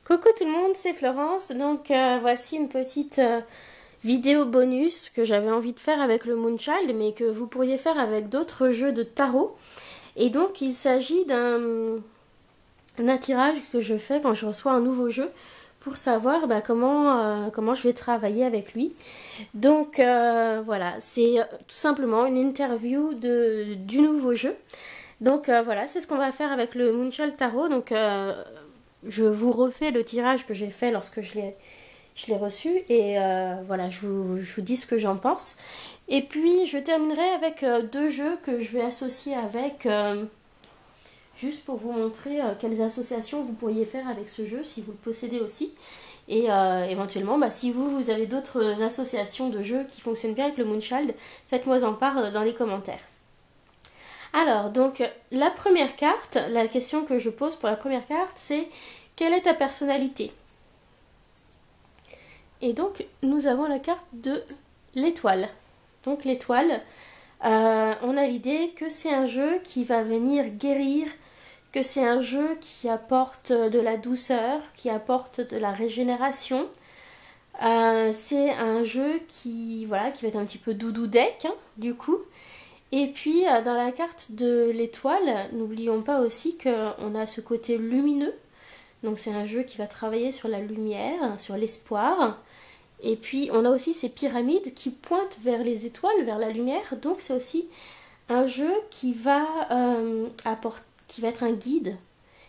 Coucou tout le monde, c'est Florence. Donc voici une petite vidéo bonus que j'avais envie de faire avec le Moonchild, mais que vous pourriez faire avec d'autres jeux de tarot. Et donc il s'agit d'un tirage que je fais quand je reçois un nouveau jeu pour savoir comment je vais travailler avec lui. Donc voilà, c'est tout simplement une interview du nouveau jeu. Donc voilà, c'est ce qu'on va faire avec le Moonchild Tarot. Donc je vous refais le tirage que j'ai fait lorsque je l'ai reçu et voilà, je vous dis ce que j'en pense. Et puis je terminerai avec deux jeux que je vais associer avec, juste pour vous montrer quelles associations vous pourriez faire avec ce jeu si vous le possédez aussi. Et éventuellement, si vous avez d'autres associations de jeux qui fonctionnent bien avec le Moonchild, faites-moi en part dans les commentaires. Alors, donc, la première carte, la question que je pose pour la première carte, c'est quelle est ta personnalité? Et donc, nous avons la carte de l'étoile. Donc, l'étoile, on a l'idée que c'est un jeu qui va venir guérir, que c'est un jeu qui apporte de la douceur, qui apporte de la régénération. C'est un jeu qui va être un petit peu doudou deck, hein, du coup. Et puis dans la carte de l'étoile, n'oublions pas aussi qu'on a ce côté lumineux. Donc c'est un jeu qui va travailler sur la lumière, sur l'espoir. Et puis on a aussi ces pyramides qui pointent vers les étoiles, vers la lumière. Donc c'est aussi un jeu qui va être un guide,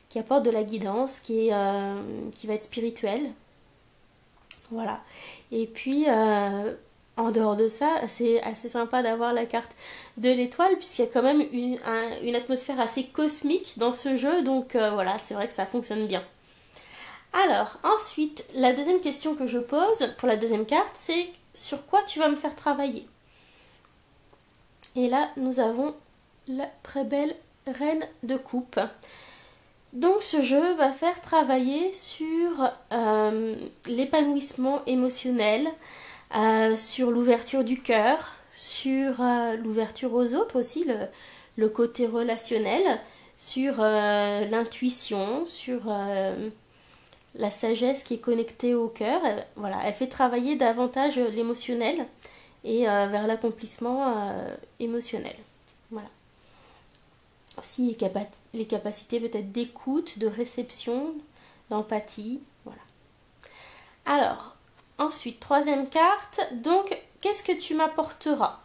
qui apporte de la guidance, qui va être spirituel. Voilà. Et puis en dehors de ça, c'est assez sympa d'avoir la carte de l'étoile puisqu'il y a quand même une atmosphère assez cosmique dans ce jeu. Donc voilà, c'est vrai que ça fonctionne bien. Alors, ensuite, la deuxième question que je pose pour la deuxième carte, c'est sur quoi tu vas me faire travailler? Et là, nous avons la très belle reine de coupe. Donc ce jeu va faire travailler sur l'épanouissement émotionnel, sur l'ouverture du cœur, sur l'ouverture aux autres aussi, le côté relationnel, sur l'intuition, sur la sagesse qui est connectée au cœur. Voilà, elle fait travailler davantage l'émotionnel et vers l'accomplissement émotionnel. Voilà. Aussi les capacités peut-être d'écoute, de réception, d'empathie. Voilà. Alors, ensuite, troisième carte. Donc, qu'est-ce que tu m'apporteras?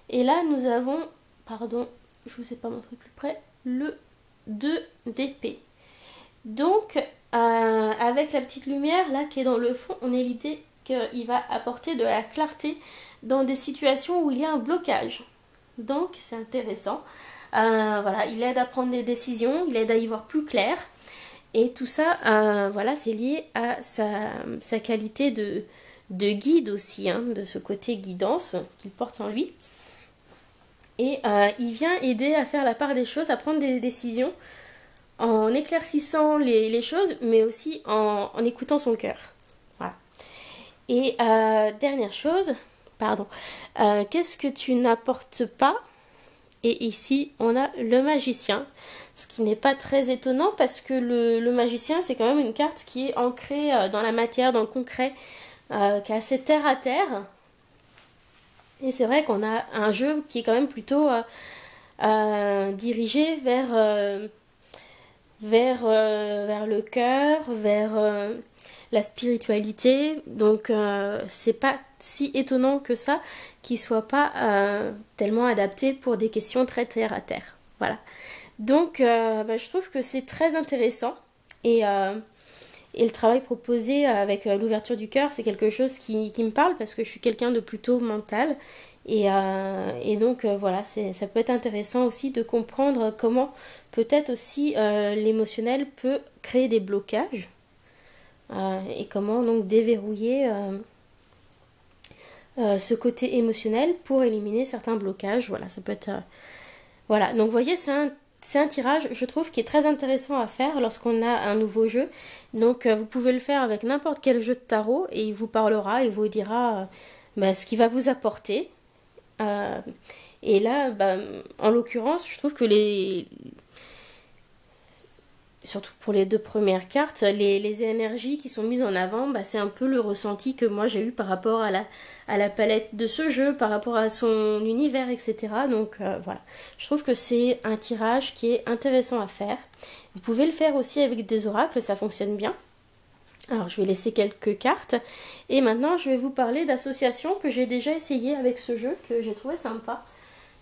Et là, nous avons, pardon, je ne vous ai pas montré plus près, le 2 d'épée. Donc, avec la petite lumière là qui est dans le fond, on a l'idée qu'il va apporter de la clarté dans des situations où il y a un blocage. Donc, c'est intéressant. Voilà, il aide à prendre des décisions, il aide à y voir plus clair. Et tout ça, voilà, c'est lié à sa qualité de guide aussi, hein, de ce côté guidance qu'il porte en lui. Et il vient aider à faire la part des choses, à prendre des décisions en éclaircissant les choses, mais aussi en écoutant son cœur. Voilà. Et dernière chose, pardon, qu'est-ce que tu n'apportes pas? Et ici, on a le magicien, ce qui n'est pas très étonnant parce que le magicien, c'est quand même une carte qui est ancrée dans la matière, dans le concret, qui est assez terre à terre. Et c'est vrai qu'on a un jeu qui est quand même plutôt dirigé vers le cœur, vers la spiritualité. Donc c'est pas si étonnant que ça qu'il soit pas tellement adapté pour des questions très terre à terre. Voilà. Donc je trouve que c'est très intéressant et le travail proposé avec l'ouverture du cœur, c'est quelque chose qui me parle parce que je suis quelqu'un de plutôt mental. Et donc voilà, ça peut être intéressant aussi de comprendre comment peut-être aussi l'émotionnel peut créer des blocages et comment donc déverrouiller ce côté émotionnel pour éliminer certains blocages. Voilà, ça peut être... Voilà, donc vous voyez, c'est un tirage, je trouve, qui est très intéressant à faire lorsqu'on a un nouveau jeu. Donc vous pouvez le faire avec n'importe quel jeu de tarot et il vous parlera, il vous dira ce qu'il va vous apporter. Et là, en l'occurrence, je trouve que surtout pour les 2 premières cartes, les énergies qui sont mises en avant, bah, c'est un peu le ressenti que moi j'ai eu par rapport à la palette de ce jeu, par rapport à son univers, etc. Donc voilà, je trouve que c'est un tirage qui est intéressant à faire. Vous pouvez le faire aussi avec des oracles, ça fonctionne bien. Alors je vais laisser quelques cartes et maintenant je vais vous parler d'associations que j'ai déjà essayé avec ce jeu, que j'ai trouvé sympa.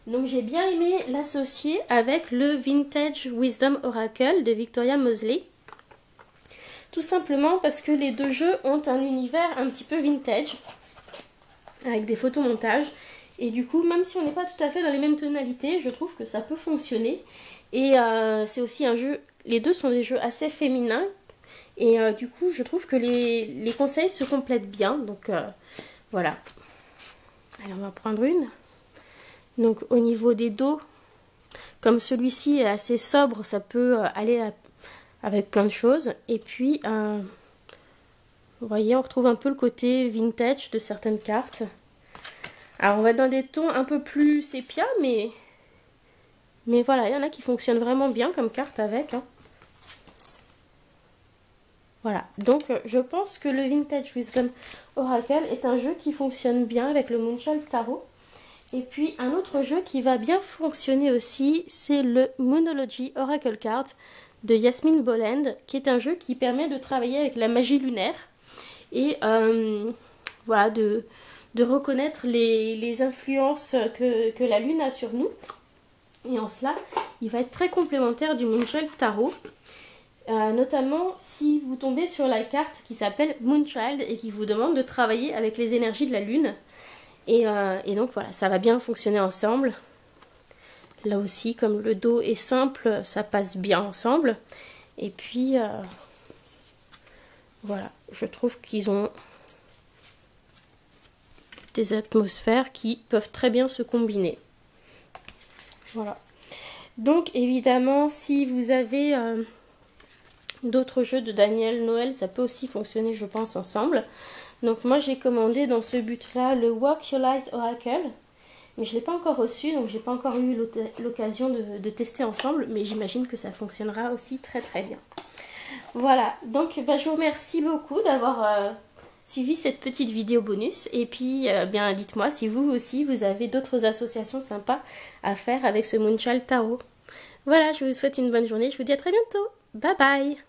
Donc j'ai bien aimé l'associer avec le Vintage Wisdom Oracle de Victoria Mosley. Tout simplement parce que les 2 jeux ont un univers un petit peu vintage, avec des photomontages. Et du coup, même si on n'est pas tout à fait dans les mêmes tonalités, je trouve que ça peut fonctionner. Et c'est aussi un jeu, les 2 sont des jeux assez féminins. Et du coup, je trouve que les conseils se complètent bien. Donc voilà. Allez, on va prendre une. Donc au niveau des dos, comme celui-ci est assez sobre, ça peut aller avec plein de choses. Et puis, vous voyez, on retrouve un peu le côté vintage de certaines cartes. Alors on va être dans des tons un peu plus sépia, mais voilà, il y en a qui fonctionnent vraiment bien comme carte avec. Hein. Voilà, donc je pense que le Vintage Wisdom Oracle est un jeu qui fonctionne bien avec le Moonchild Tarot. Et puis un autre jeu qui va bien fonctionner aussi, c'est le Moonology Oracle Card de Yasmine Boland, qui est un jeu qui permet de travailler avec la magie lunaire et voilà, de reconnaître les influences que la lune a sur nous. Et en cela, il va être très complémentaire du Moonchild Tarot. Notamment si vous tombez sur la carte qui s'appelle Moonchild et qui vous demande de travailler avec les énergies de la lune. Et donc voilà, ça va bien fonctionner ensemble. Là aussi, comme le dos est simple, ça passe bien ensemble. Et puis, voilà, je trouve qu'ils ont des atmosphères qui peuvent très bien se combiner. Voilà. Donc évidemment, si vous avez d'autres jeux de Daniel Noël, ça peut aussi fonctionner, je pense, ensemble. Donc moi j'ai commandé dans ce but-là le Walk Your Light Oracle, mais je ne l'ai pas encore reçu, donc j'ai pas encore eu l'occasion de tester ensemble, mais j'imagine que ça fonctionnera aussi très très bien. Voilà, donc je vous remercie beaucoup d'avoir suivi cette petite vidéo bonus, et puis bien dites-moi si vous aussi vous avez d'autres associations sympas à faire avec ce Moonchild Tarot. Voilà, je vous souhaite une bonne journée, je vous dis à très bientôt, bye bye.